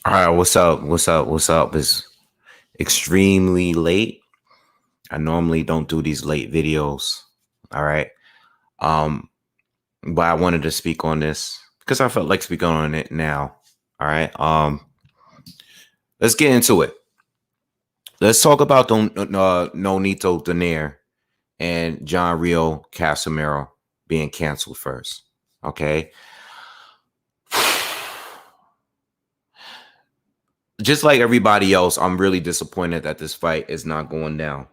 All right, what's up? What's up? What's up? It's extremely late. I normally don't do these late videos. All right. Um, but I wanted to speak on this because I felt like speaking on it now. All right. Let's get into it. Let's talk about Nonito Donaire and John Rio Casimero being canceled first. Okay. Just like everybody else, I'm really disappointed that this fight is not going down.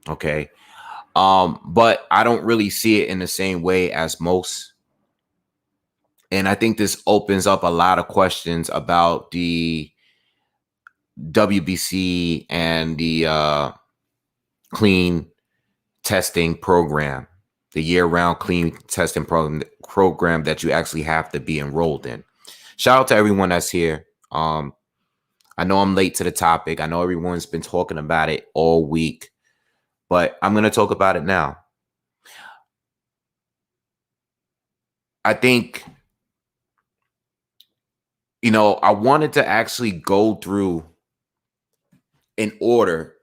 Okay. But I don't really see it in the same way as most. And I think this opens up a lot of questions about the WBC and the clean testing program, the year-round clean testing program that you actually have to be enrolled in. Shout out to everyone that's here. I know I'm late to the topic. I know everyone's been talking about it all week, but I'm going to talk about it now. I think, I wanted to actually go through an order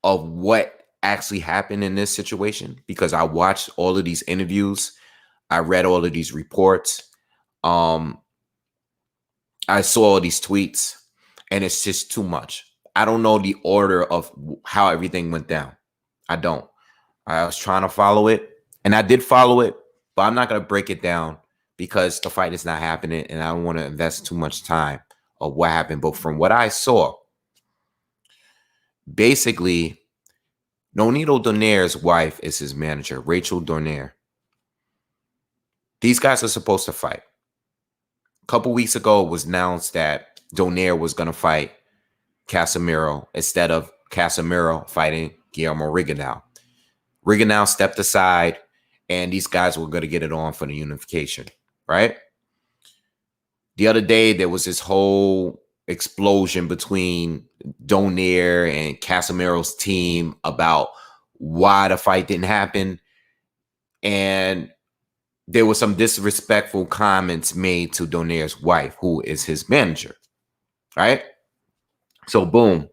of what actually happened in this situation because I watched all of these interviews. I read all of these reports. I saw all these tweets, and it's just too much. I don't know the order of how everything went down. I don't. I was trying to follow it, and I did follow it, but I'm not going to break it down because the fight is not happening, and I don't want to invest too much time of what happened. But from what I saw, basically, Nonito Donaire's wife is his manager, Rachel Donaire. These guys are supposed to fight. A couple weeks ago, it was announced that Donaire was going to fight Casimero instead of Casimero fighting Guillermo Rigondeaux. Rigondeaux stepped aside, and these guys were going to get it on for the unification, right? The other day, there was this whole explosion between Donaire and Casimero's team about why the fight didn't happen. And there were some disrespectful comments made to Donaire's wife, who is his manager, right? So, boom.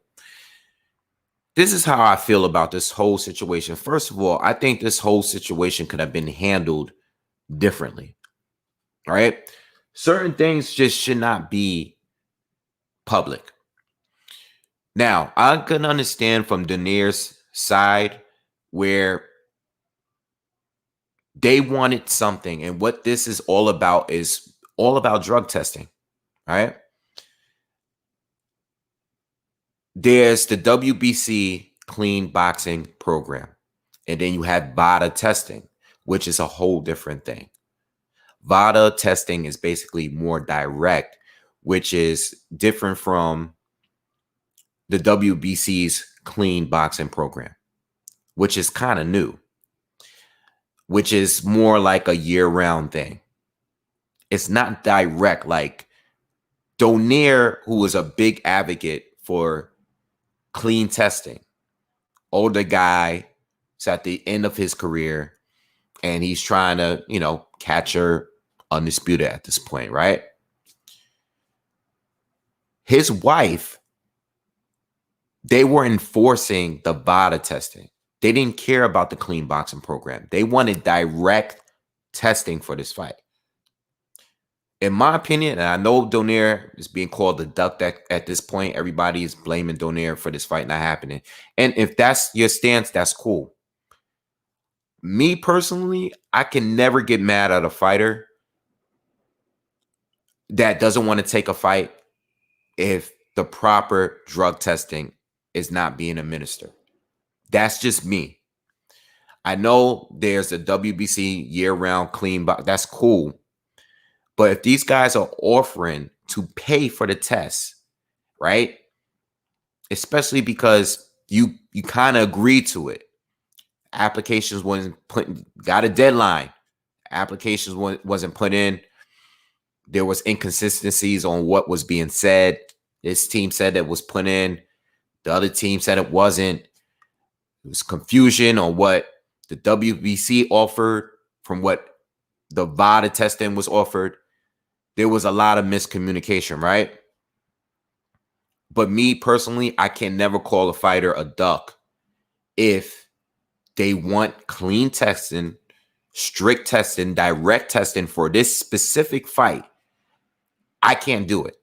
This is how I feel about this whole situation. First of all, I think this whole situation could have been handled differently, right? Certain things just should not be public. Now, I can understand from Donaire's side where they wanted something, and what this is all about is all about drug testing, right? There's the WBC clean boxing program, and then you have VADA testing, which is a whole different thing. VADA testing is basically more direct, which is different from the WBC's clean boxing program, which is kind of new, which is more like a year-round thing. It's not direct like Donaire, who is a big advocate for clean testing. Older guy, is at the end of his career, and he's trying to, capture undisputed at this point, right? His wife, they were enforcing the VADA testing. They didn't care about the clean boxing program. They wanted direct testing for this fight. In my opinion, and I know Donaire is being called the duck at this point. Everybody is blaming Donaire for this fight not happening. And if that's your stance, that's cool. Me personally, I can never get mad at a fighter that doesn't want to take a fight if the proper drug testing is not being administered. That's just me. I know there's a WBC year-round clean box. That's cool. But if these guys are offering to pay for the test, right? Especially because you kind of agreed to it. Applications got a deadline. Applications wasn't put in. There was inconsistencies on what was being said. This team said it was put in. The other team said it wasn't. There was confusion on what the WBC offered from what the VADA testing was offered. There was a lot of miscommunication, right? But me personally, I can never call a fighter a duck if they want clean testing, strict testing, direct testing for this specific fight. I can't do it.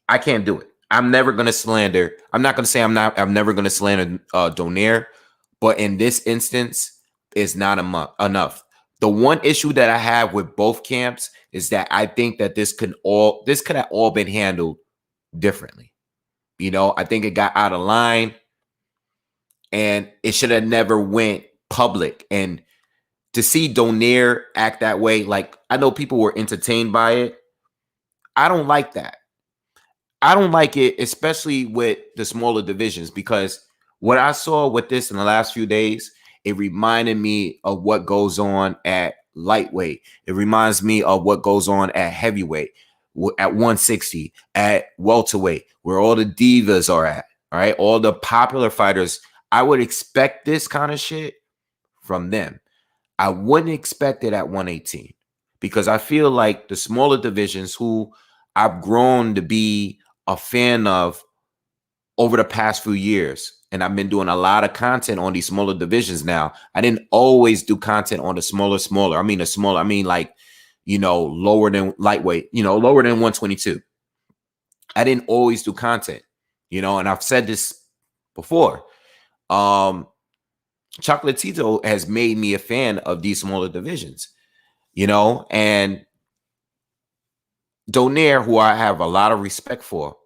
I can't do it. I'm never going to slander. I'm not going to say I'm never going to slander Donaire, but in this instance, it's not enough. The one issue that I have with both camps is that I think that this could have all been handled differently. You know, I think it got out of line and it should have never went public. And to see Donaire act that way, like, I know people were entertained by it. I don't like that. I don't like it, especially with the smaller divisions, because what I saw with this in the last few days, it reminded me of what goes on at lightweight. It reminds me of what goes on at heavyweight, at 160, at welterweight, where all the divas are at. All right, all the popular fighters. I would expect this kind of shit from them. I wouldn't expect it at 118 because I feel like the smaller divisions, who I've grown to be a fan of over the past few years, and I've been doing a lot of content on these smaller divisions now. I didn't always do content on the smaller. I mean like, you know, lower than lightweight, you know, lower than 122. I didn't always do content, you know, and I've said this before. Chocolatito has made me a fan of these smaller divisions, you know, and Donaire, who I have a lot of respect for,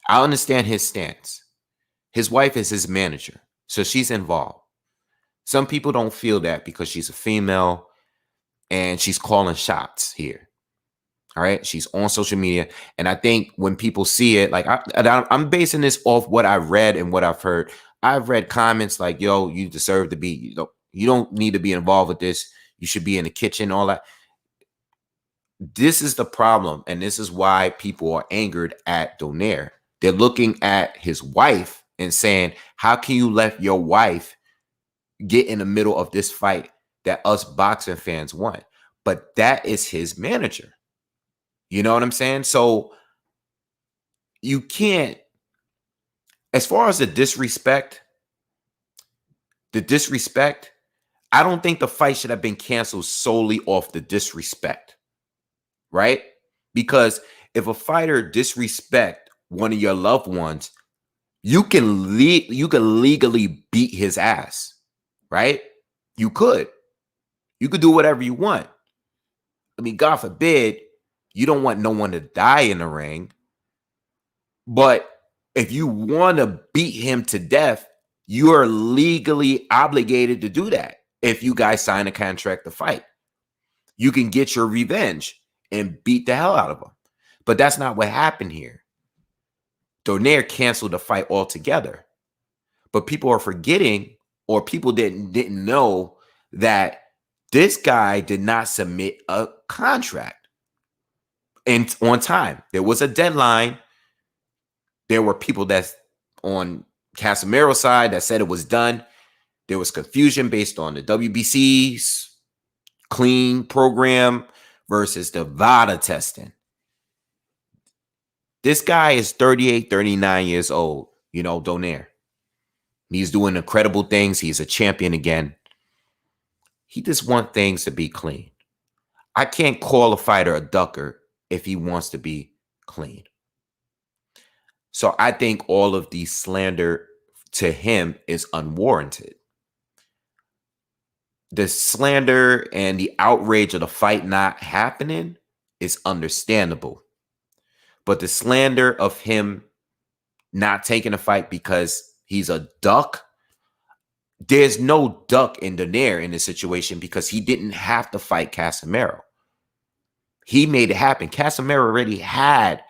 I understand his stance. His wife is his manager, so she's involved. Some people don't feel that because she's a female and she's calling shots here. All right. She's on social media. And I think when people see it, like I'm basing this off what I've read and what I've heard. I've read comments like, yo, you deserve to be, you don't need to be involved with this. You should be in the kitchen, all that. This is the problem. And this is why people are angered at Donaire. They're looking at his wife and saying, how can you let your wife get in the middle of this fight that us boxing fans want? But that is his manager. You know what I'm saying? So you can't, as far as the disrespect, I don't think the fight should have been canceled solely off the disrespect, right? Because if a fighter disrespect one of your loved ones, you can legally beat his ass, right? You could do whatever you want. I mean, God forbid, you don't want no one to die in the ring. But if you want to beat him to death, you are legally obligated to do that. If you guys sign a contract to fight, you can get your revenge and beat the hell out of him. But that's not what happened here. Donaire canceled the fight altogether. But people are forgetting, or people didn't know, that this guy did not submit a contract and on time. There was a deadline. There were people that's on Casamero's side that said it was done. There was confusion based on the WBC's clean program versus the VADA testing. This guy is 38, 39 years old, you know, Donaire. He's doing incredible things. He's a champion again. He just wants things to be clean. I can't call a fighter a ducker if he wants to be clean. So I think all of the slander to him is unwarranted. The slander and the outrage of the fight not happening is understandable. But the slander of him not taking a fight because he's a duck, there's no duck in Donaire in this situation because he didn't have to fight Casimero. He made it happen. Casimero already had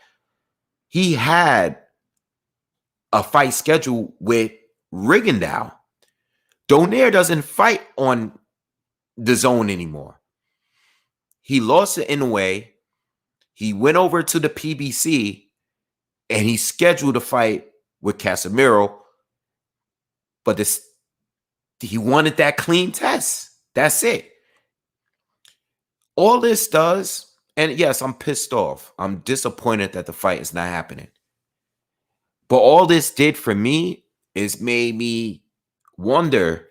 a fight scheduled with Rigondeaux. Donaire doesn't fight on the zone anymore. He lost it in a way. He went over to the PBC and he scheduled a fight with Casimero, but he wanted that clean test. That's it. All this does And yes, I'm pissed off. I'm disappointed that the fight is not happening. But all this did for me is made me wonder,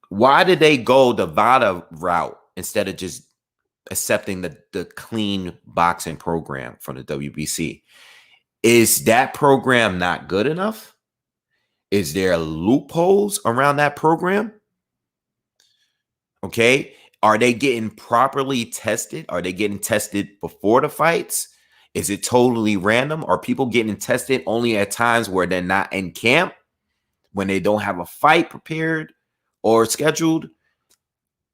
why did they go the VADA route instead of just accepting the clean boxing program from the WBC? Is that program not good enough? Is there loopholes around that program? Okay. Are they getting properly tested? Are they getting tested before the fights? Is it totally random? Are people getting tested only at times where they're not in camp, when they don't have a fight prepared or scheduled?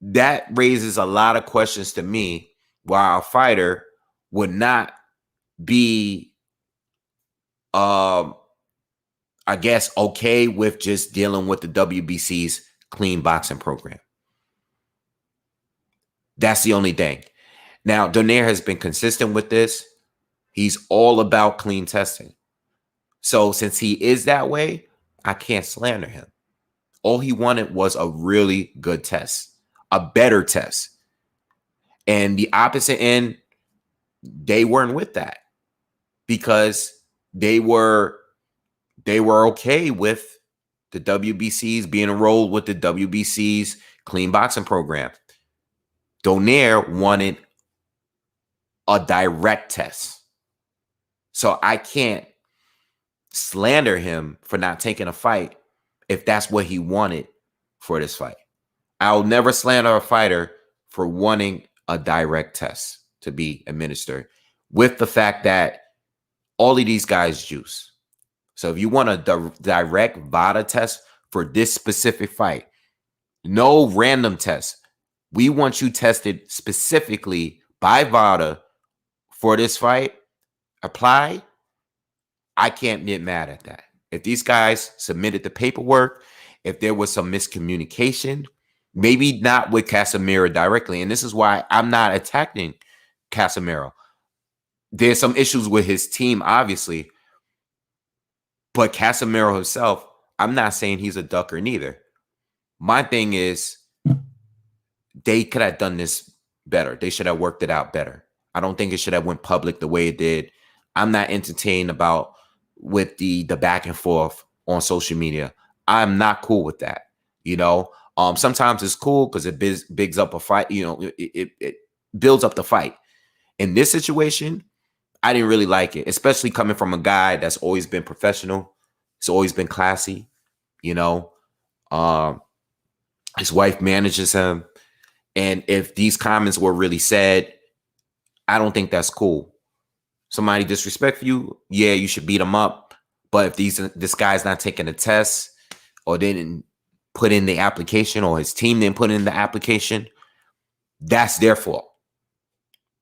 That raises a lot of questions to me, why a fighter would not be, I guess, okay with just dealing with the WBC's clean boxing program. That's the only thing. Now, Donaire has been consistent with this. He's all about clean testing. So since he is that way, I can't slander him. All he wanted was a really good test, a better test. And the opposite end, they weren't with that, because they were okay with the WBC's being enrolled with the WBC's clean boxing program. Donaire wanted a direct test. So I can't slander him for not taking a fight if that's what he wanted for this fight. I'll never slander a fighter for wanting a direct test to be administered, with the fact that all of these guys juice. So if you want a direct VADA test for this specific fight, no random test. We want you tested specifically by VADA for this fight. Apply. I can't get mad at that. If these guys submitted the paperwork, if there was some miscommunication, maybe not with Casimero directly, and this is why I'm not attacking Casimero. There's some issues with his team, obviously, but Casimero himself, I'm not saying he's a ducker neither. My thing is, they could have done this better. They should have worked it out better. I don't think it should have went public the way it did. I'm not entertained about with the back and forth on social media. I'm not cool with that. You know, sometimes it's cool because it bigs up a fight. You know, it builds up the fight. In this situation, I didn't really like it, especially coming from a guy that's always been professional. He's always been classy. You know, his wife manages him. And if these comments were really said, I don't think that's cool. Somebody disrespect you, yeah, you should beat them up. But if this guy's not taking a test, or didn't put in the application, or his team didn't put in the application, that's their fault.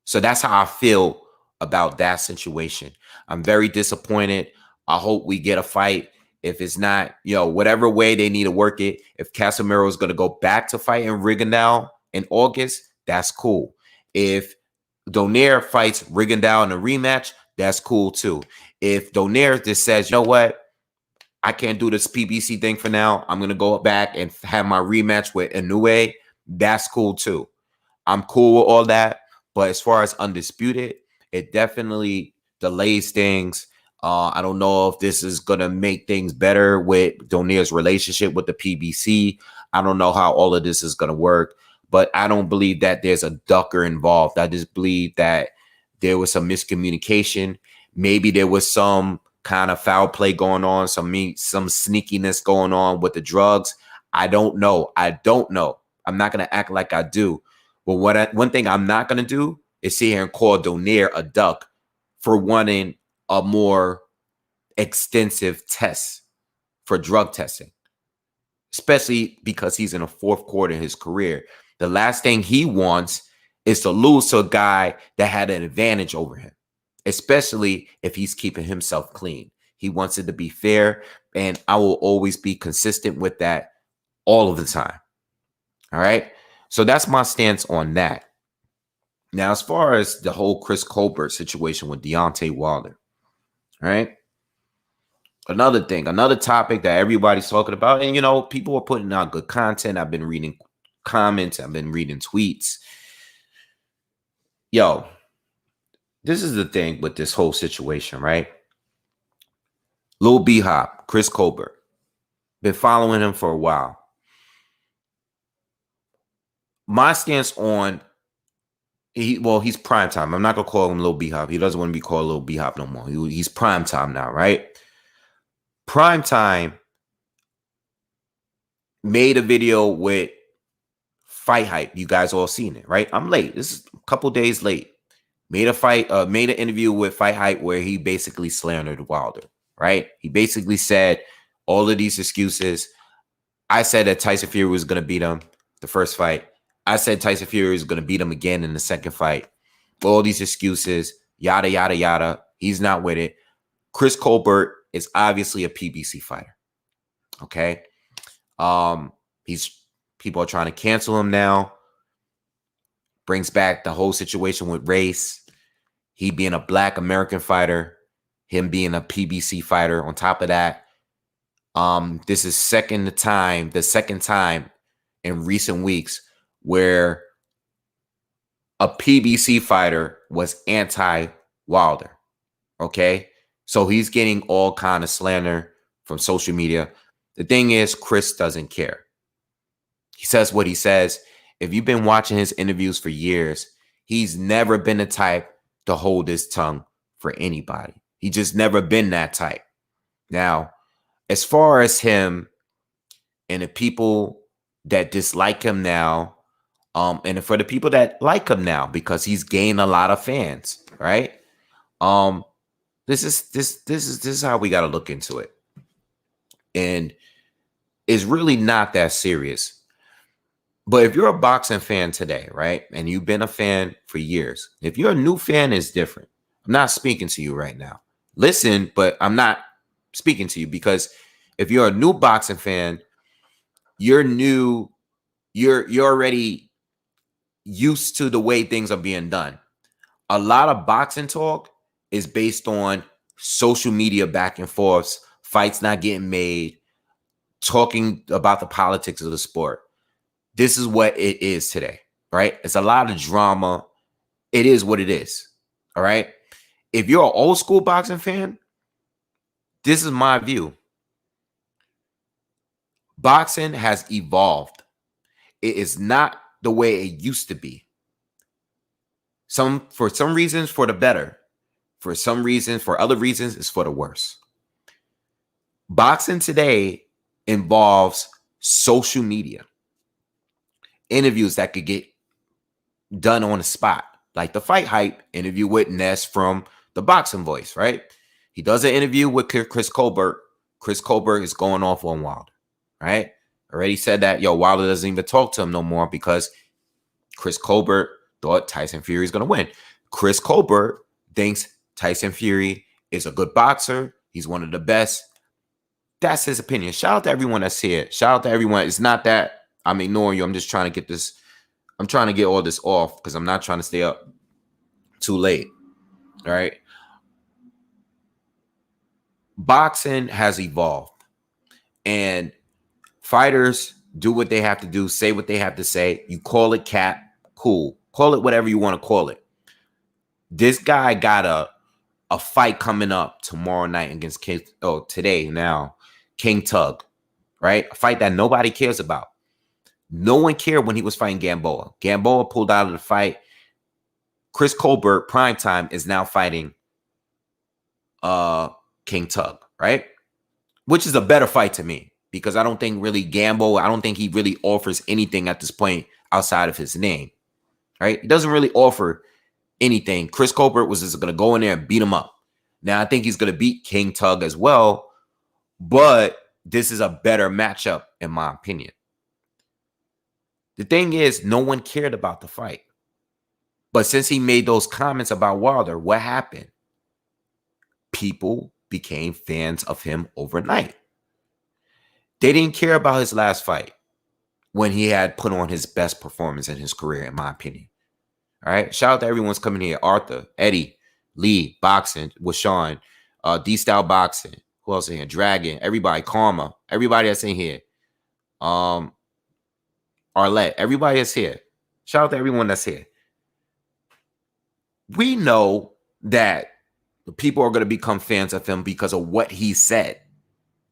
So that's how I feel about that situation. I'm very disappointed. I hope we get a fight. If it's not, you know, whatever way they need to work it, if Casimero is going to go back to fighting Rigondeaux in August, that's cool. If Donaire fights Rigondeaux in a rematch, that's cool too. If Donaire just says, you know what, I can't do this PBC thing for now, I'm going to go back and have my rematch with Inoue, that's cool too. I'm cool with all that. But as far as undisputed, it definitely delays things. I don't know if this is going to make things better with Donaire's relationship with the PBC. I don't know how all of this is going to work. But I don't believe that there's a ducker involved. I just believe that there was some miscommunication. Maybe there was some kind of foul play going on, some sneakiness going on with the drugs. I don't know. I'm not going to act like I do. But one thing I'm not going to do is sit here and call Donaire a duck for wanting a more extensive test for drug testing, especially because he's in the fourth quarter of his career. The last thing he wants is to lose to a guy that had an advantage over him, especially if he's keeping himself clean. He wants it to be fair, and I will always be consistent with that all of the time. All right? So that's my stance on that. Now, as far as the whole Chris Colbert situation with Deontay Wilder, all right? Another topic that everybody's talking about, and, you know, people are putting out good content. I've been reading comments. I've been reading tweets. Yo, this is the thing with this whole situation, right? Lil B-Hop, Chris Colbert, been following him for a while. My stance on he's prime time. I'm not gonna call him Lil B-Hop. He doesn't want to be called Lil B-Hop no more. He's prime time now, right? Prime time made a video with Fight Hype. You guys all seen it, right? I'm late. This is a couple days late. Made an interview with Fight Hype where he basically slandered Wilder, right? He basically said all of these excuses. I said that Tyson Fury was going to beat him the first fight. I said Tyson Fury was going to beat him again in the second fight. All these excuses, yada, yada, yada. He's not with it. Chris Colbert is obviously a PBC fighter. Okay. People are trying to cancel him now. Brings back the whole situation with race. He being a Black American fighter, him being a PBC fighter. On top of that, this is the second time in recent weeks where a PBC fighter was anti-Wilder. Okay, so he's getting all kind of slander from social media. The thing is, Chris doesn't care. He says what he says. If you've been watching his interviews for years, he's never been the type to hold his tongue for anybody. He just never been that type. Now, as far as him and the people that dislike him now, and for the people that like him now, because he's gained a lot of fans, right? This is how we got to look into it. And it's really not that serious. But if you're a boxing fan today, right, and you've been a fan for years, if you're a new fan, it's different. I'm not speaking to you right now. Listen, but I'm not speaking to you because if you're a new boxing fan, you're already used to the way things are being done. A lot of boxing talk is based on social media back and forths, fights not getting made, talking about the politics of the sport. This is what it is today, right? It's a lot of drama. It is what it is, all right? If you're an old school boxing fan, this is my view. Boxing has evolved. It is not the way it used to be. For some reasons, for the better. For some reasons, for other reasons, it's for the worse. Boxing today involves social media. Interviews that could get done on the spot, like the Fight Hype interview with Ness from the Boxing Voice, right? He does an interview with Chris Colbert. Chris Colbert is going off on Wilder, right? Already said that, Wilder doesn't even talk to him no more because Chris Colbert thought Tyson Fury is going to win. Chris Colbert thinks Tyson Fury is a good boxer. He's one of the best. That's his opinion. Shout out to everyone that's here. Shout out to everyone. It's not that I'm ignoring you. I'm just trying to get this. I'm trying to get all this off because I'm not trying to stay up too late. All right. Boxing has evolved and fighters do what they have to do, say what they have to say. You call it cap, cool. Call it whatever you want to call it. This guy got a fight coming up tomorrow night against today now, King Tug, right? A fight that nobody cares about. No one cared when he was fighting Gamboa. Gamboa pulled out of the fight. Chris Colbert, primetime, is now fighting King Tug, right? Which is a better fight to me because I don't think really Gamboa, I don't think he really offers anything at this point outside of his name, right? He doesn't really offer anything. Chris Colbert was just going to go in there and beat him up. Now, I think he's going to beat King Tug as well, but this is a better matchup in my opinion. The thing is, no one cared about the fight. But since he made those comments about Wilder, what happened? People became fans of him overnight. They didn't care about his last fight when he had put on his best performance in his career, in my opinion. All right. Shout out to everyone's coming here. Arthur, Eddie, Lee, Boxing, Washawn, D-Style Boxing. Who else in here? Dragon, everybody, Karma, everybody that's in here. Arlette, everybody that's here. Shout out to everyone that's here. We know that people are going to become fans of him because of what he said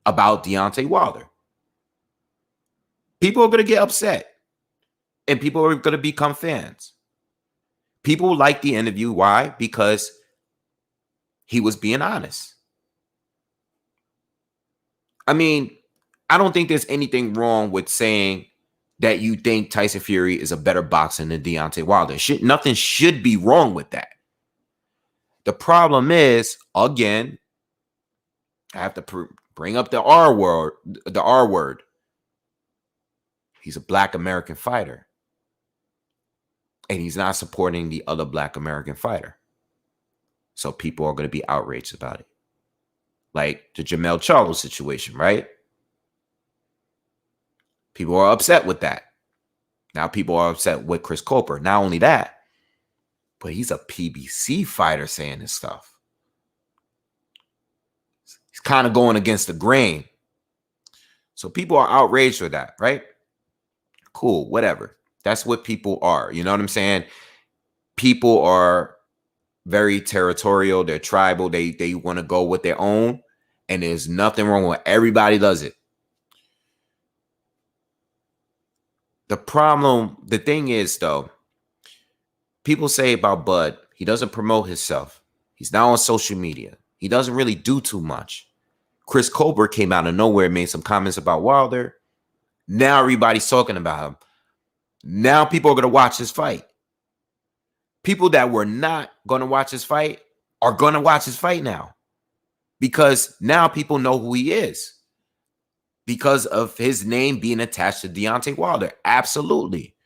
about Deontay Wilder. People are going to get upset, and people are going to become fans. People like the interview. Why? Because he was being honest. I mean, I don't think there's anything wrong with saying that you think Tyson Fury is a better boxer than Deontay Wilder. Nothing should be wrong with that. The problem is, again, I have to bring up the R word. The R word. He's a Black American fighter, and he's not supporting the other Black American fighter. So people are going to be outraged about it. Like the Jermell Charlo situation, right? People are upset with that. Now people are upset with Chris Colbert. Not only that, but he's a PBC fighter saying this stuff. He's kind of going against the grain. So people are outraged with that, right? Cool, whatever. That's what people are. You know what I'm saying? People are very territorial. They're tribal. They want to go with their own. And there's nothing wrong with it. Everybody does it. The thing is, though, people say about Bud, he doesn't promote himself. He's not on social media. He doesn't really do too much. Chris Colbert came out of nowhere and made some comments about Wilder. Now everybody's talking about him. Now people are going to watch his fight. People that were not going to watch his fight are going to watch his fight now. Because now people know who he is. Because of his name being attached to Deontay Wilder. Absolutely.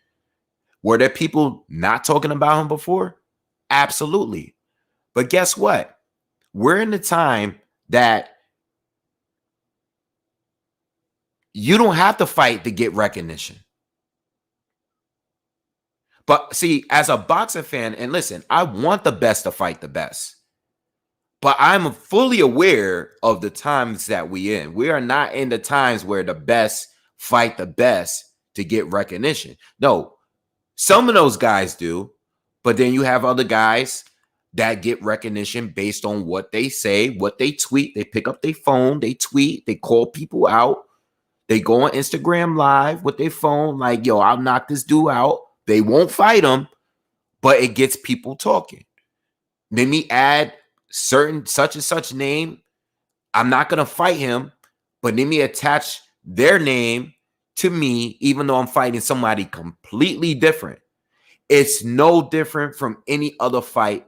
Were there people not talking about him before? Absolutely. But guess what? We're in the time that you don't have to fight to get recognition. But see, as a boxing fan, and listen, I want the best to fight the best. But I'm fully aware of the times that we in. We are not in the times where the best fight the best to get recognition. No, some of those guys do. But then you have other guys that get recognition based on what they say, what they tweet. They pick up their phone, they tweet, they call people out. They go on Instagram Live with their phone like, yo, I'll knock this dude out. They won't fight him, but it gets people talking. Let me add certain such and such name. I'm not going to fight him, but let me attach their name to me, even though I'm fighting somebody completely different. It's no different from any other fight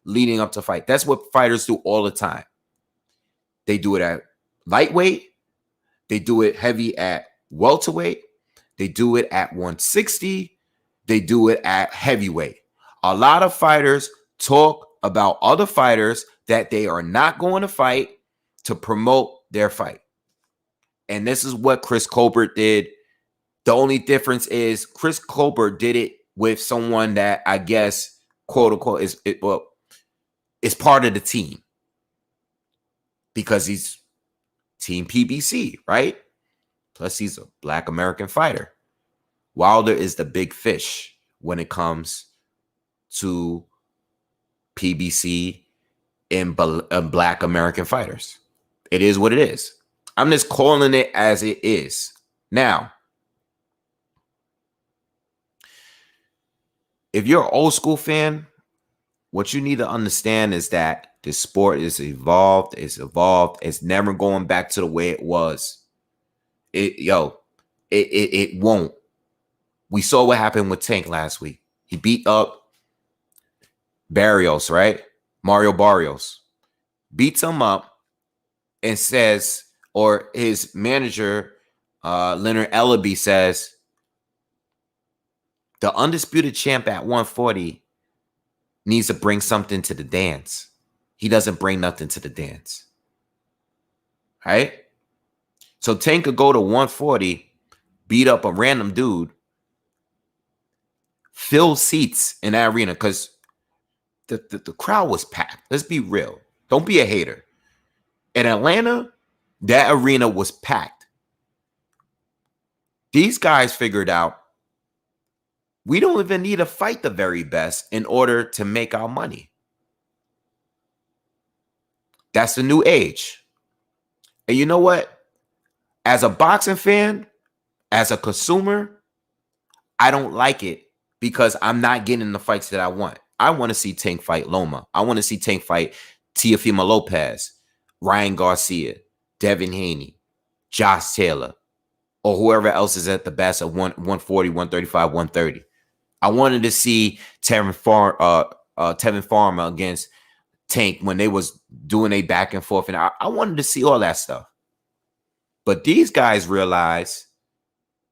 leading up to fight. That's what fighters do all the time. They do it at lightweight. They do it heavy at welterweight. They do it at 160. They do it at heavyweight. A lot of fighters talk about other fighters that they are not going to fight to promote their fight. And this is what Chris Colbert did. The only difference is Chris Colbert did it with someone that I guess, quote unquote, is part of the team. Because he's Team PBC, right? Plus, he's a Black American fighter. Wilder is the big fish when it comes to PBC and Black American fighters. It is what it is. I'm just calling it as it is. Now, if you're an old school fan, what you need to understand is that this sport is evolved. It's evolved. It's never going back to the way it was. It won't. We saw what happened with Tank last week. He beat up Barrios, right? Mario Barrios. Beats him up and says, or his manager, Leonard Ellaby says, the undisputed champ at 140 needs to bring something to the dance. He doesn't bring nothing to the dance. Right? So Tank could go to 140, beat up a random dude, fill seats in that arena because the crowd was packed. Let's be real. Don't be a hater. In Atlanta, that arena was packed. These guys figured out we don't even need to fight the very best in order to make our money. That's the new age. And you know what? As a boxing fan, as a consumer, I don't like it because I'm not getting the fights that I want. I want to see Tank fight Loma. I want to see Tank fight Teofimo Lopez, Ryan Garcia, Devin Haney, Josh Taylor, or whoever else is at the best of 140, 135, 130. I wanted to see Tevin Farmer against Tank when they was doing a back and forth. And I wanted to see all that stuff. But these guys realize,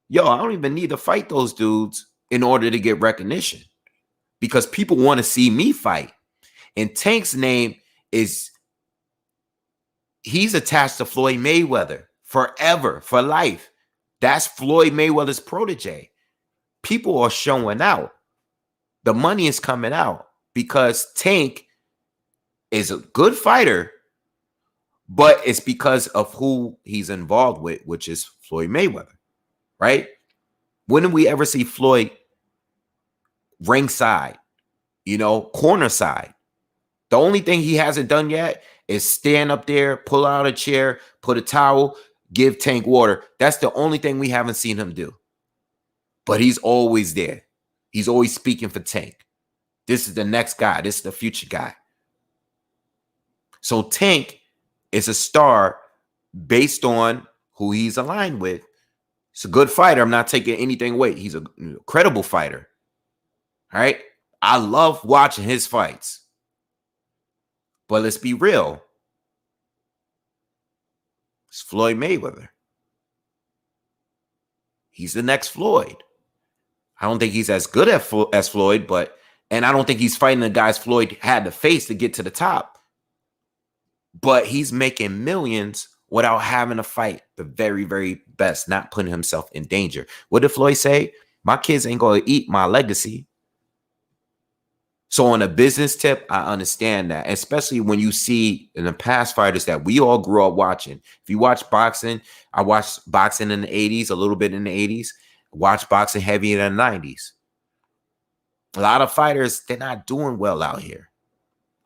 yo, I don't even need to fight those dudes in order to get recognition because people want to see me fight. And Tank's name is, he's attached to Floyd Mayweather forever, for life. That's Floyd Mayweather's protege. People are showing out. The money is coming out because Tank is a good fighter, but it's because of who he's involved with, which is Floyd Mayweather, right? When did we ever see Floyd ringside, corner side? The only thing he hasn't done yet is stand up there, pull out a chair, put a towel, give Tank water. That's the only thing we haven't seen him do. But he's always there. He's always speaking for Tank. This is the next guy. This is the future guy. So Tank is a star based on who he's aligned with. He's a good fighter. I'm not taking anything away. He's a credible fighter. All right. I love watching his fights. But let's be real. It's Floyd Mayweather. He's the next Floyd. I don't think he's as good as Floyd, and I don't think he's fighting the guys Floyd had to face to get to the top. But he's making millions without having to fight the very, very best, not putting himself in danger. What did Floyd say? My kids ain't going to eat my legacy. So on a business tip, I understand that, especially when you see in the past fighters that we all grew up watching. If you watch boxing, I watched boxing in the 80s, a little bit in the 80s, watched boxing heavy in the 90s. A lot of fighters, they're not doing well out here.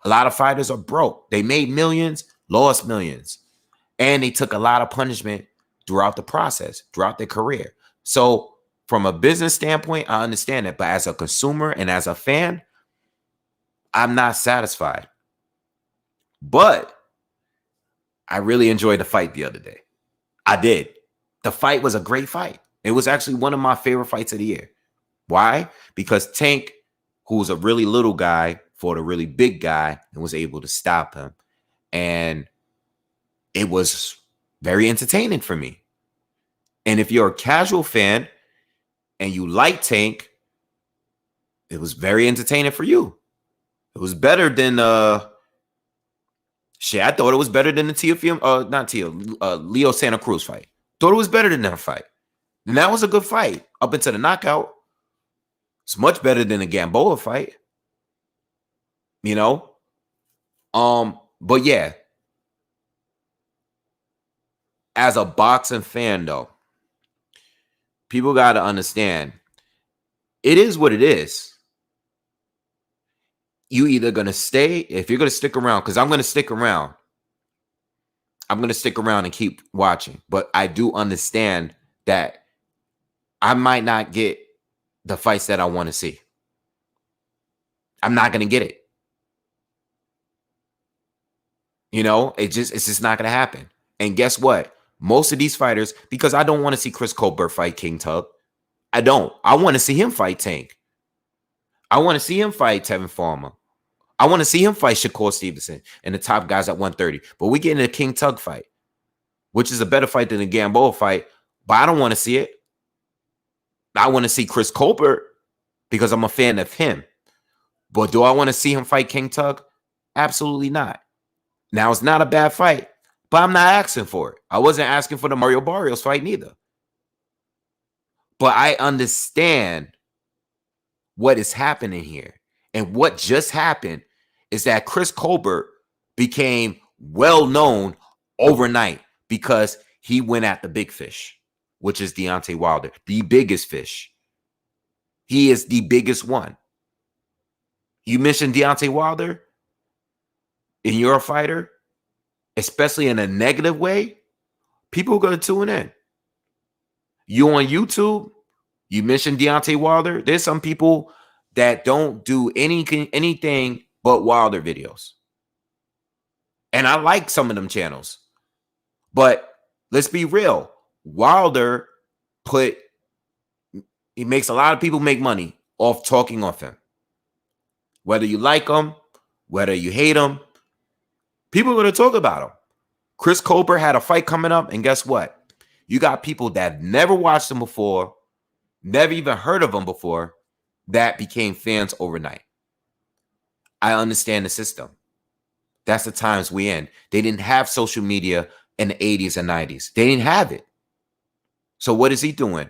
A lot of fighters are broke. They made millions, lost millions, and they took a lot of punishment throughout the process, throughout their career. So from a business standpoint, I understand it. But as a consumer and as a fan, I'm not satisfied. But I really enjoyed the fight the other day. I did. The fight was a great fight. It was actually one of my favorite fights of the year. Why? Because Tank, who was a really little guy, fought a really big guy and was able to stop him. And it was very entertaining for me. And if you're a casual fan and you like Tank, it was very entertaining for you. It was better than I thought it was better than the Leo Santa Cruz fight. Thought it was better than that fight. And that was a good fight up into the knockout. It's much better than the Gamboa fight. But yeah. As a boxing fan, though, people got to understand it is what it is. You either going to stay, if you're going to stick around, because I'm going to stick around. I'm going to stick around and keep watching. But I do understand that I might not get the fights that I want to see. I'm not going to get it. It's just not going to happen. And guess what? Most of these fighters, because I don't want to see Chris Colbert fight King Tug. I don't. I want to see him fight Tank. I want to see him fight Tevin Farmer. I want to see him fight Shakur Stevenson and the top guys at 130. But we get in a King Tug fight, which is a better fight than the Gamboa fight. But I don't want to see it. I want to see Chris Colbert because I'm a fan of him. But do I want to see him fight King Tug? Absolutely not. Now, it's not a bad fight, but I'm not asking for it. I wasn't asking for the Mario Barrios fight neither. But I understand what is happening here. And what just happened is that Chris Colbert became well known overnight because he went at the big fish, which is Deontay Wilder, the biggest fish. He is the biggest one. You mentioned Deontay Wilder and you're a fighter, especially in a negative way, people are going to tune in. You on YouTube, you mentioned Deontay Wilder. There's some people that don't do anything but Wilder videos. And I like some of them channels. But let's be real. Wilder he makes a lot of people make money off talking off him. Whether you like him, whether you hate him, people are going to talk about him. Chris Colbert had a fight coming up, and guess what? You got people that never watched him before, never even heard of him before, that became fans overnight. I understand the system. That's the times we in. They didn't have social media in the 80s and 90s. They didn't have it. So what is he doing?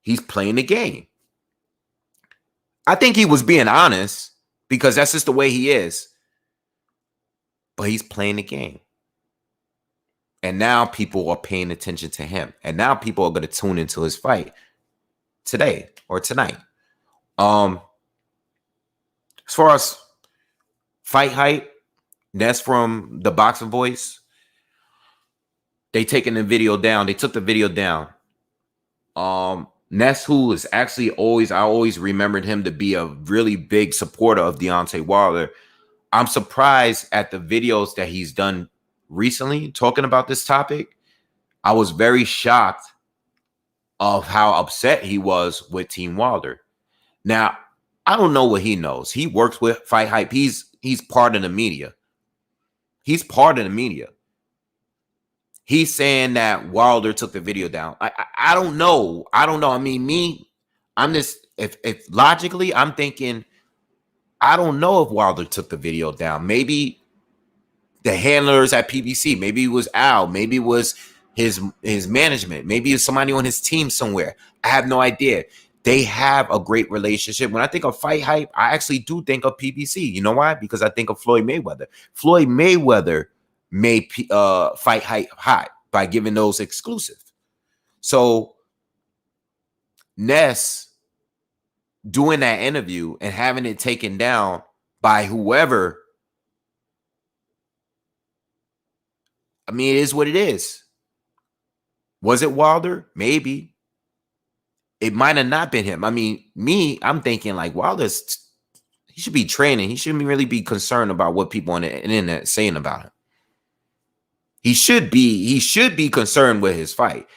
He's playing the game. I think he was being honest because that's just the way he is. But he's playing the game. And now people are paying attention to him. And now people are going to tune into his fight today or tonight. As far as fight hype, that's from the Boxing Voice. They taking the video down. They took the video down. Ness, who is actually I always remembered him to be a really big supporter of Deontay Wilder. I'm surprised at the videos that he's done recently talking about this topic. I was very shocked of how upset he was with Team Wilder. Now, I don't know what he knows. He works with Fight Hype. He's part of the media. He's part of the media. He's saying that Wilder took the video down. I don't know. I don't know. I mean, I'm just, if logically, I'm thinking, I don't know if Wilder took the video down. Maybe the handlers at PBC, maybe it was Al, maybe it was his management, maybe it's somebody on his team somewhere. I have no idea. They have a great relationship. When I think of Fight Hype, I actually do think of PBC. You know why? Because I think of Floyd Mayweather. Floyd Mayweather made Fight Hype hot by giving those exclusive. So Ness doing that interview and having it taken down by whoever, I mean, it is what it is. Was it Wilder? Maybe. It might have not been him. I mean, I'm thinking like he should be training. He shouldn't really be concerned about what people on the internet saying about him. He should be concerned with his fight.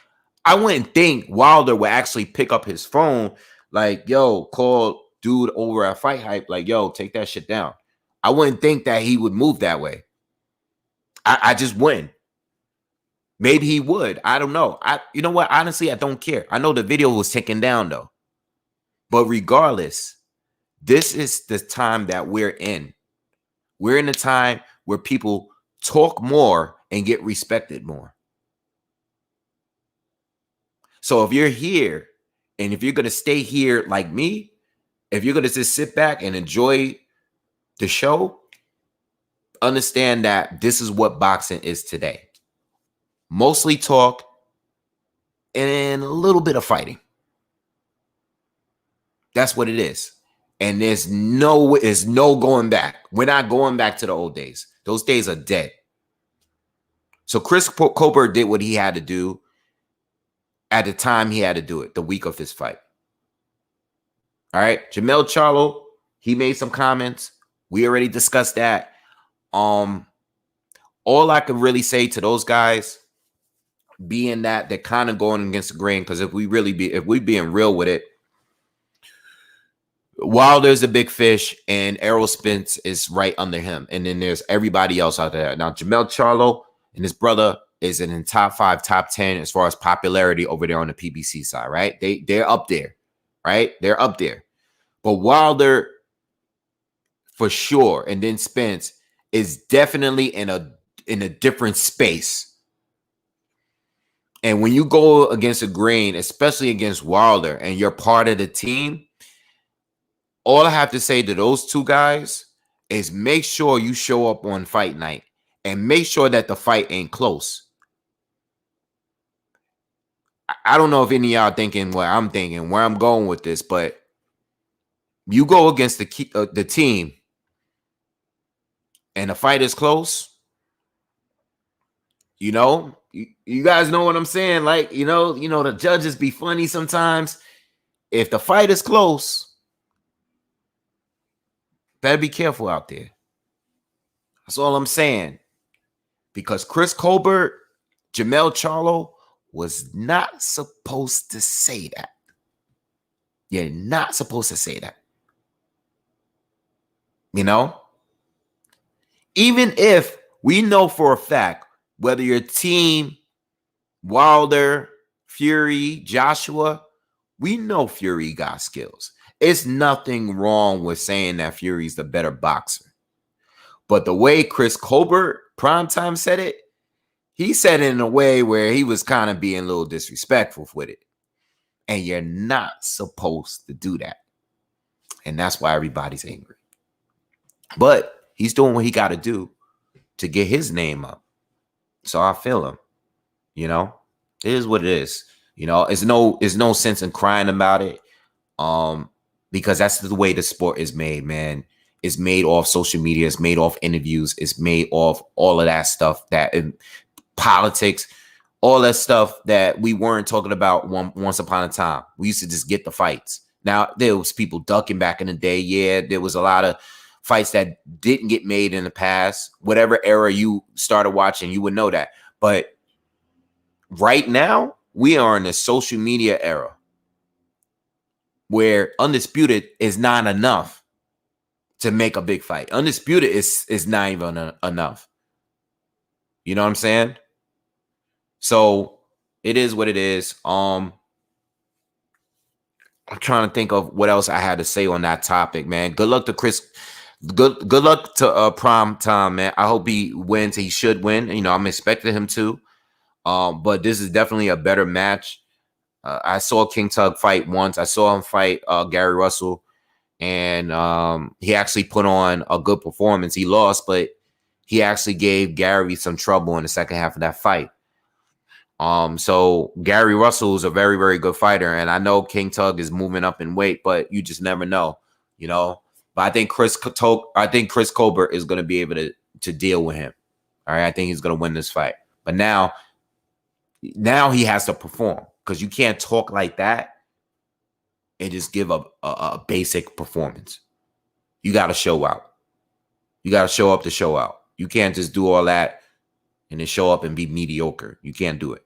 I wouldn't think Wilder would actually pick up his phone like, yo, call dude over at Fight Hype, like, yo, take that shit down. I wouldn't think that he would move that way. I just wouldn't. Maybe he would. I don't know. You know what? Honestly, I don't care. I know the video was taken down though. But regardless, this is the time that we're in. We're in a time where people talk more and get respected more. So if you're here and if you're going to stay here like me, if you're going to just sit back and enjoy the show, understand that this is what boxing is today. Mostly talk and a little bit of fighting. That's what it is. And there's no going back. We're not going back to the old days. Those days are dead. So Chris Colbert did what he had to do at the time he had to do it, the week of his fight. All right. Jermell Charlo, he made some comments. We already discussed that. All I could really say to those guys, being that they're kind of going against the grain, because if we being real with it, Wilder's a big fish and Errol Spence is right under him. And then there's everybody else out there. Now, Jermell Charlo and his brother is in top 5, top 10 as far as popularity over there on the PBC side, right? They're up there, right? They're up there. But Wilder, for sure, and then Spence is definitely in a different space. And when you go against a grain, especially against Wilder, and you're part of the team, all I have to say to those two guys is make sure you show up on fight night and make sure that the fight ain't close. I don't know if any of y'all thinking what I'm thinking, where I'm going with this, but you go against the team and the fight is close, You know, you guys know what I'm saying? Like, the judges be funny sometimes. If the fight is close, better be careful out there. That's all I'm saying. Because Chris Colbert, Jamel Charlo was not supposed to say that. You're not supposed to say that. You know? Even if we know for a fact whether your team, Wilder, Fury, Joshua, we know Fury got skills. It's nothing wrong with saying that Fury's the better boxer. But the way Chris Colbert, Primetime, said it, he said it in a way where he was kind of being a little disrespectful with it. And you're not supposed to do that. And that's why everybody's angry. But he's doing what he got to do to get his name up. So I feel him. It is what it is. It's no sense in crying about it. Because that's the way the sport is made, man. It's made off social media. It's made off interviews. It's made off all of that stuff, that politics, all that stuff that we weren't talking about once upon a time. We used to just get the fights. Now, there was people ducking back in the day. Yeah, there was a lot of fights that didn't get made in the past. Whatever era you started watching, you would know that. But right now, we are in a social media era where undisputed is not enough to make a big fight. Undisputed is not even enough. You know what I'm saying? So it is what it is. I'm trying to think of what else I had to say on that topic, man. Good luck to Chris. Good luck to Prime Time, man. I hope he wins. He should win. I'm expecting him to. But this is definitely a better match. I saw King Tug fight once. I saw him fight Gary Russell, and he actually put on a good performance. He lost, but he actually gave Gary some trouble in the second half of that fight. So Gary Russell is a very, very good fighter, and I know King Tug is moving up in weight, but you just never know, But I think Chris Colbert is going to be able to deal with him. All right, I think he's going to win this fight. But now he has to perform, because you can't talk like that and just give a basic performance. You got to show out. You got to show up to show out. You can't just do all that and then show up and be mediocre. You can't do it.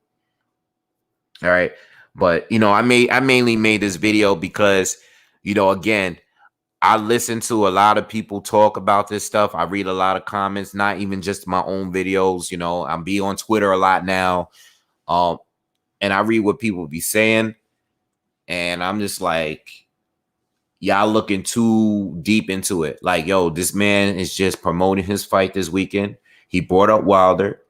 All right. But, I mainly made this video because, again, I listen to a lot of people talk about this stuff. I read a lot of comments, not even just my own videos. I'm be on Twitter a lot now. And I read what people be saying. And I'm just like, y'all looking too deep into it. Like, yo, this man is just promoting his fight this weekend. He brought up Wilder.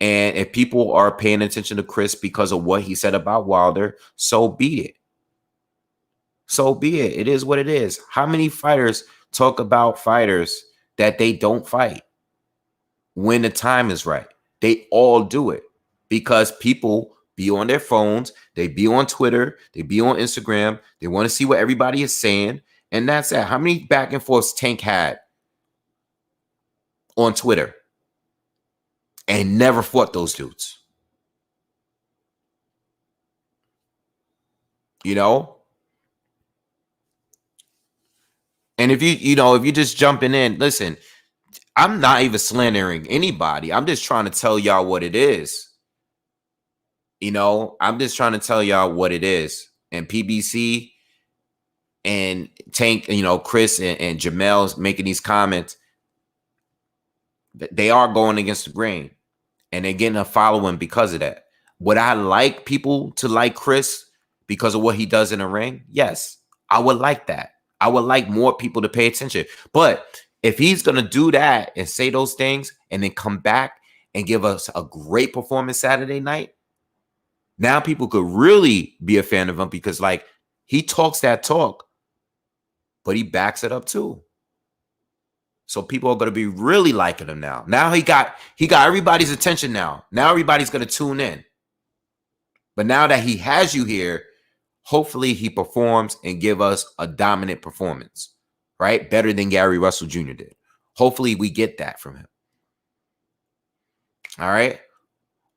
And if people are paying attention to Chris because of what he said about Wilder, so be it. So be it. It is what it is. How many fighters talk about fighters that they don't fight when the time is right? They all do it because people be on their phones. They be on Twitter. They be on Instagram. They want to see what everybody is saying. And that's it. How many back and forths Tank had on Twitter and never fought those dudes? And if you're just jumping in, listen, I'm not even slandering anybody. I'm just trying to tell y'all what it is. I'm just trying to tell y'all what it is. And PBC and Tank, Chris and Jamel's making these comments. They are going against the grain. And they're getting a following because of that. Would I like people to like Chris because of what he does in the ring? Yes, I would like that. I would like more people to pay attention. But if he's going to do that and say those things and then come back and give us a great performance Saturday night, now people could really be a fan of him because, like, he talks that talk, but he backs it up too. So people are going to be really liking him now. Now he got everybody's attention now. Now everybody's going to tune in. But now that he has you here, hopefully he performs and give us a dominant performance, right? Better than Gary Russell Jr. did. Hopefully we get that from him. All right.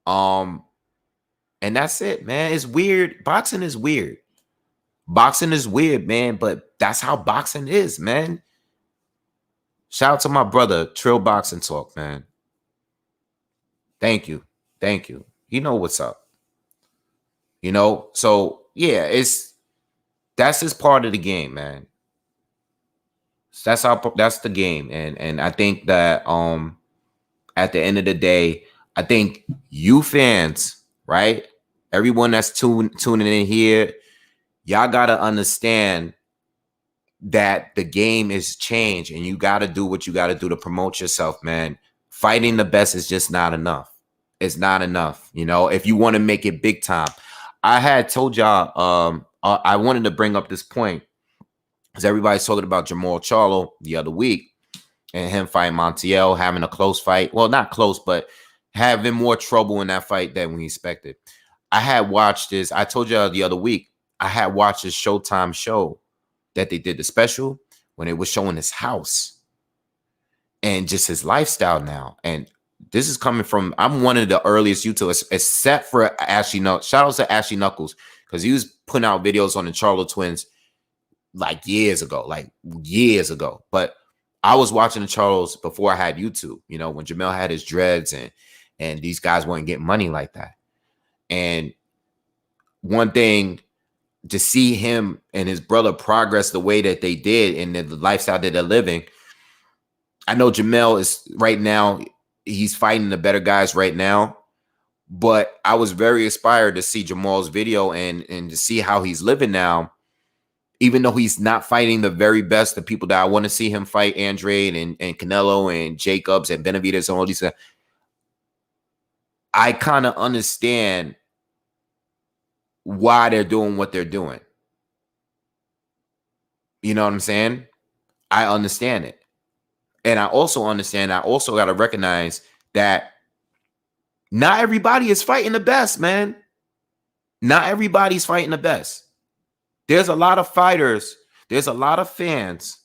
And that's it, man. It's weird. Boxing is weird. Boxing is weird, man, but that's how boxing is, man. Shout out to my brother, Trill Boxing Talk, man. Thank you. Thank you. You know what's up. You know, so yeah, that's just part of the game, man. That's the game. And I think that at the end of the day, I think you fans, right? Everyone that's tuning in here, y'all gotta understand that the game is changed and you gotta do what you gotta do to promote yourself, man. Fighting the best is just not enough. It's not enough, you know, if you want to make it big time. I had told y'all I wanted to bring up this point because everybody's talking about Jamal Charlo the other week and him fighting Montiel, having a close fight. Well, not close, but having more trouble in that fight than we expected. I had watched this. I told y'all the other week, I had watched this Showtime show that they did the special when it was showing his house and just his lifestyle now. And this is coming from, I'm one of the earliest YouTubers, except for Ashley Knuckles. Shout out to Ashley Knuckles, because he was putting out videos on the Charlo twins like years ago. But I was watching the Charlos before I had YouTube, you know, when Jamel had his dreads and these guys weren't getting money like that. And one thing, to see him and his brother progress the way that they did and the lifestyle that they're living. I know Jamel is right now, he's fighting the better guys right now, but I was very inspired to see Jamal's video and to see how he's living now, even though he's not fighting the very best, the people that I want to see him fight, Andrade and Canelo and Jacobs and Benavidez and all these. I kind of understand why they're doing what they're doing. You know what I'm saying? I understand it. And I also understand, I also got to recognize that not everybody is fighting the best, man. Not everybody's fighting the best. There's a lot of fighters, there's a lot of fans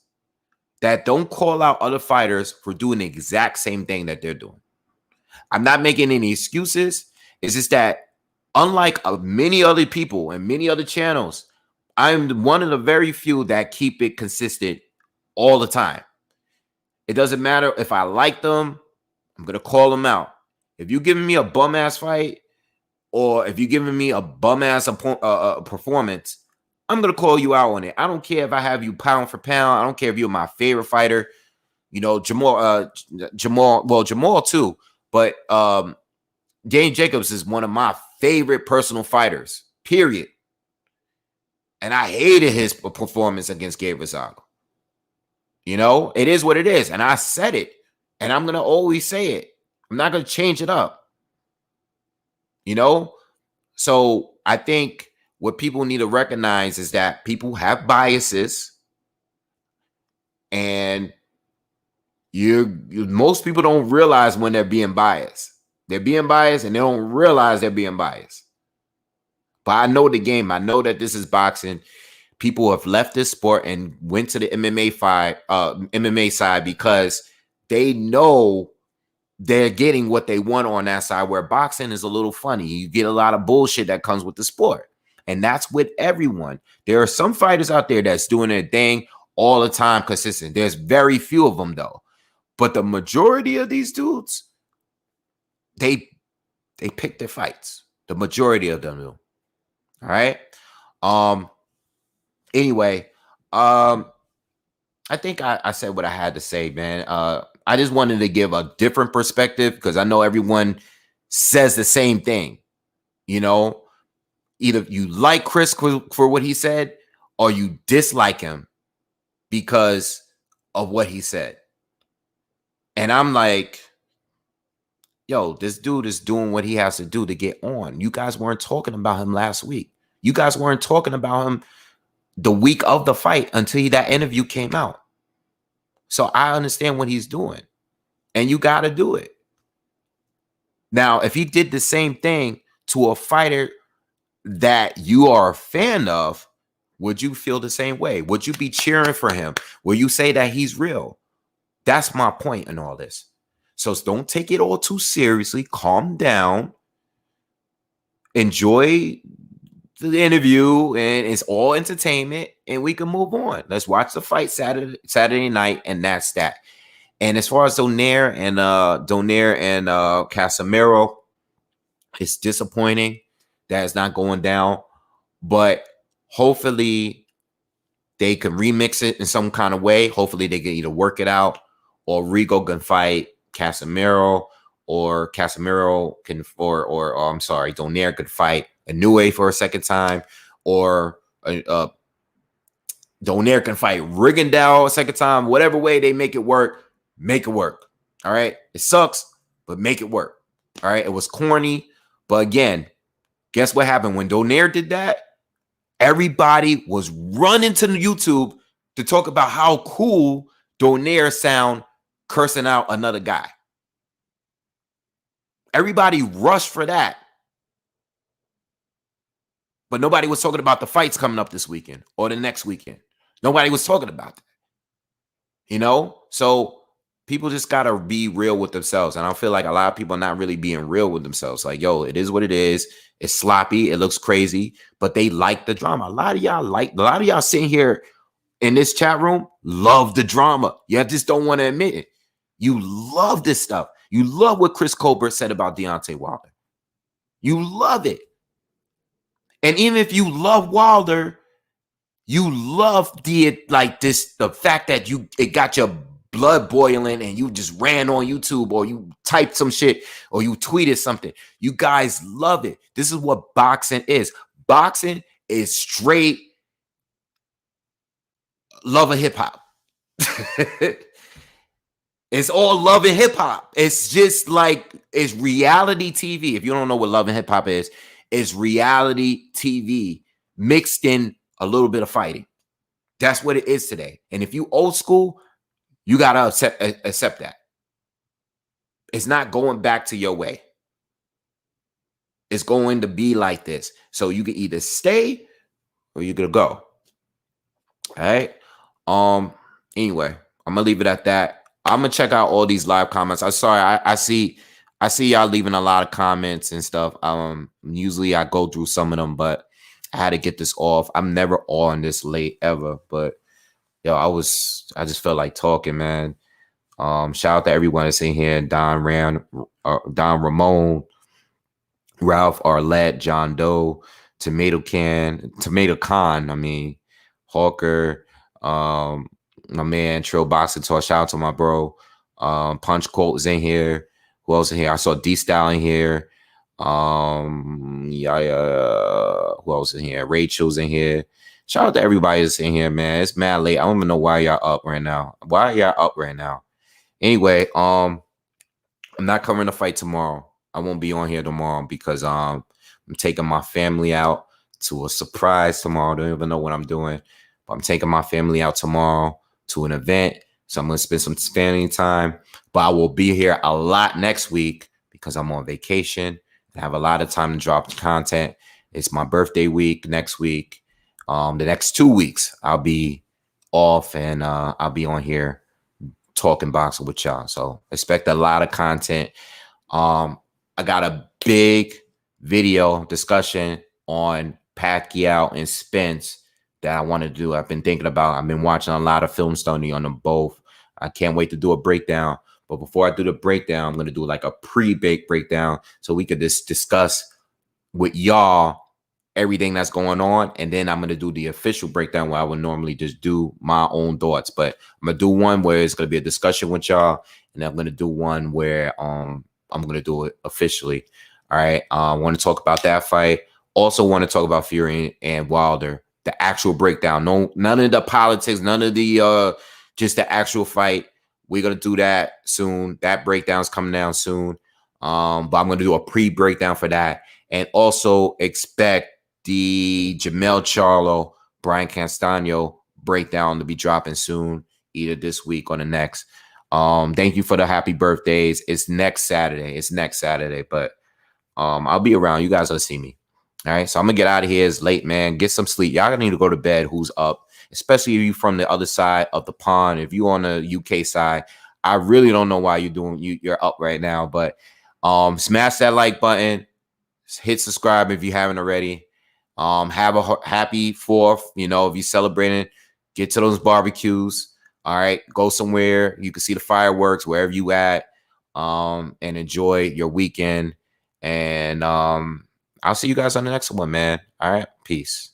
that don't call out other fighters for doing the exact same thing that they're doing. I'm not making any excuses. It's just that unlike many other people and many other channels, I'm one of the very few that keep it consistent all the time. It doesn't matter if I like them, I'm going to call them out. If you're giving me a bum-ass fight or if you're giving me a bum-ass performance, I'm going to call you out on it. I don't care if I have you pound for pound. I don't care if you're my favorite fighter. You know, Jamal too. But James Jacobs is one of my favorite personal fighters, period. And I hated his performance against Gabe Rosado. You know, it is what it is. And I said it. And I'm going to always say it. I'm not going to change it up. You know? So I think what people need to recognize is that people have biases. And most people don't realize when they're being biased. They're being biased and they don't realize they're being biased. But I know the game. I know that this is boxing. People have left this sport and went to the MMA side because they know they're getting what they want on that side, where boxing is a little funny. You get a lot of bullshit that comes with the sport. And that's with everyone. There are some fighters out there that's doing their thing all the time consistent. There's very few of them, though. But the majority of these dudes, they pick their fights. The majority of them do. All right. Anyway, I think I said what I had to say, man. I just wanted to give a different perspective because I know everyone says the same thing. You know, either you like Chris for what he said or you dislike him because of what he said. And I'm like, yo, this dude is doing what he has to do to get on. You guys weren't talking about him last week. You guys weren't talking about him the week of the fight until that interview came out. So I understand what he's doing. And you got to do it. Now, if he did the same thing to a fighter that you are a fan of, would you feel the same way? Would you be cheering for him? Will you say that he's real? That's my point in all this. So don't take it all too seriously. Calm down. enjoy the interview, and it's all entertainment, and we can move on. Let's watch the fight Saturday night, and that's that. And as far as Donaire and Casimero, it's disappointing that it's not going down, but hopefully they can remix it in some kind of way. Hopefully they can either work it out, or Rigo can fight Casimero, or Casimero can, or I'm sorry, Donaire could fight Inoue for a second time, or Donaire can fight Rigondeaux a second time. Whatever way they make it work, make it work. All right. It sucks, but make it work. All right. It was corny, but again, guess what happened when Donaire did that? Everybody was running to the YouTube to talk about how cool Donaire sound cursing out another guy. Everybody rushed for that. But nobody was talking about the fights coming up this weekend or the next weekend. Nobody was talking about that. You know? So people just got to be real with themselves. And I feel like a lot of people are not really being real with themselves. Like, yo, it is what it is. It's sloppy. It looks crazy. But they like the drama. A lot of y'all sitting here in this chat room love the drama. You just don't want to admit it. You love this stuff. You love what Chris Colbert said about Deontay Wilder. You love it. And even if you love Wilder, you love the fact that it got your blood boiling and you just ran on YouTube, or you typed some shit, or you tweeted something. You guys love it. This is what boxing is. Boxing is straight love of hip hop. It's all love and hip hop. It's just like, it's reality TV. If you don't know what love and hip hop is, it's reality TV mixed in a little bit of fighting. That's what it is today. And if you old school, you got to accept that. It's not going back to your way. It's going to be like this. So you can either stay or you're going to go. All right. Anyway, I'm going to leave it at that. I'm going to check out all these live comments. I'm sorry. I see y'all leaving a lot of comments and stuff. Usually I go through some of them, but I had to get this off. I'm never on this late ever, but yo, I just felt like talking, man. Shout out to everyone that's in here. Don Ramon, Ralph Arlette, John Doe, Tomato Con, Hawker, my man Trill Boxing Talk. Shout out to my bro. Punch Colt is in here. Who else in here? I saw D-Style in here. Who else in here? Rachel's in here. Shout out to everybody that's in here, man. It's mad late. I don't even know why y'all up right now. Anyway, I'm not covering the fight tomorrow. I won't be on here tomorrow because I'm taking my family out to a surprise tomorrow. I don't even know what I'm doing. But I'm taking my family out tomorrow to an event. So I'm going to spend some family time. But I will be here a lot next week because I'm on vacation and have a lot of time to drop content. It's my birthday week next week. The next 2 weeks, I'll be off and I'll be on here talking boxing with y'all. So expect a lot of content. I got a big video discussion on Pacquiao and Spence that I want to do. I've been thinking about. I've been watching a lot of film study on them both. I can't wait to do a breakdown. But before I do the breakdown, I'm going to do like a pre-baked breakdown so we could just discuss with y'all everything that's going on. And then I'm going to do the official breakdown where I would normally just do my own thoughts. But I'm going to do one where it's going to be a discussion with y'all. And I'm going to do one where I'm going to do it officially. All right. I want to talk about that fight. Also want to talk about Fury and Wilder. The actual breakdown. None of the politics. None of the just the actual fight. We're going to do that soon. That breakdown's coming down soon. But I'm going to do a pre-breakdown for that. And also expect the Jamel Charlo, Brian Castano breakdown to be dropping soon, either this week or the next. Thank you for the happy birthdays. It's next Saturday. But I'll be around. You guys will see me. All right. So I'm going to get out of here. It's late, man. Get some sleep. Y'all need to go to bed. Who's up? Especially if you're from the other side of the pond. If you're on the UK side, I really don't know why you're up right now. But smash that like button. Hit subscribe if you haven't already. Have a happy 4th. You know, if you're celebrating, get to those barbecues. All right, go somewhere you can see the fireworks wherever you at, and enjoy your weekend. And I'll see you guys on the next one, man. All right, peace.